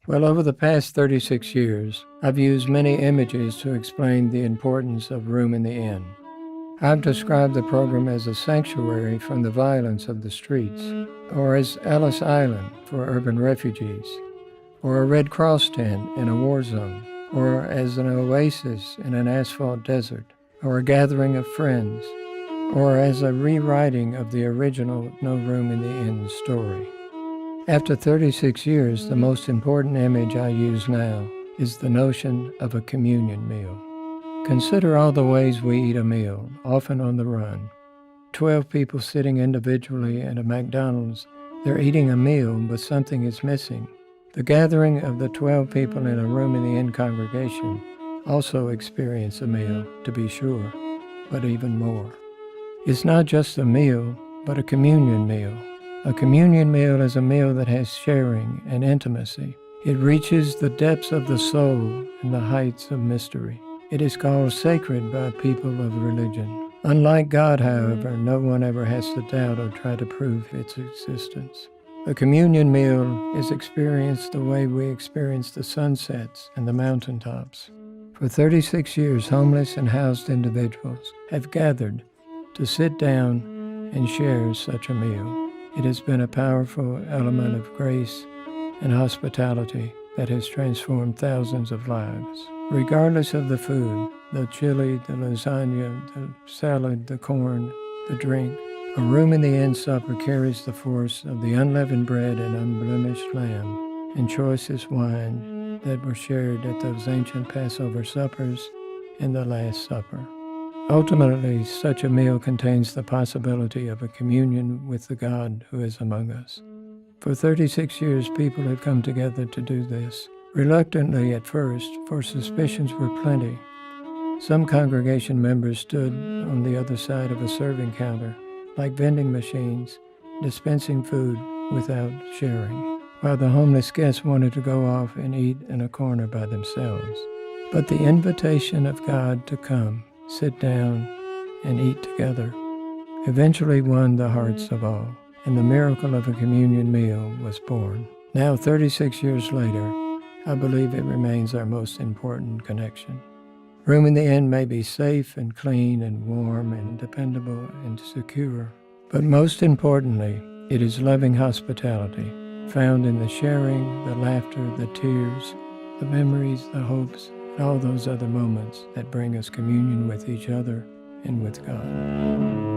Well, over the past 36 years, I've used many images to explain the importance of room in the inn. I've described the program as a sanctuary from the violence of the streets, or as Ellis Island for urban refugees, or a Red Cross tent in a war zone, or as an oasis in an asphalt desert, or a gathering of friends, or as a rewriting of the original No Room in the Inn story. After 36 years, the most important image I use now is the notion of a communion meal. Consider all the ways we eat a meal, often on the run. 12 people sitting individually at a McDonald's, they're eating a meal, but something is missing. The gathering of the 12 people in a room in the inn congregation also experience a meal, to be sure, but even more. It's not just a meal, but a communion meal. A communion meal is a meal that has sharing and intimacy. It reaches the depths of the soul and the heights of mystery. It is called sacred by people of religion. Unlike God, however, no one ever has to doubt or try to prove its existence. A communion meal is experienced the way we experience the sunsets and the mountaintops. For 36 years, homeless and housed individuals have gathered to sit down and share such a meal. It has been a powerful element of grace and hospitality that has transformed thousands of lives. Regardless of the food, the chili, the lasagna, the salad, the corn, the drink, a room in the inn supper carries the force of the unleavened bread and unblemished lamb and choicest wine that were shared at those ancient Passover suppers and the Last Supper. Ultimately, such a meal contains the possibility of a communion with the God who is among us. For 36 years, people have come together to do this, reluctantly at first, for suspicions were plenty. Some congregation members stood on the other side of a serving counter, like vending machines, dispensing food without sharing, while the homeless guests wanted to go off and eat in a corner by themselves. But the invitation of God to come, sit down, and eat together eventually won the hearts of all, and the miracle of a communion meal was born. Now, 36 years later, I believe it remains our most important connection. Room in the inn may be safe and clean and warm and dependable and secure, but most importantly, it is loving hospitality, found in the sharing, the laughter, the tears, the memories, the hopes, and all those other moments that bring us communion with each other and with God.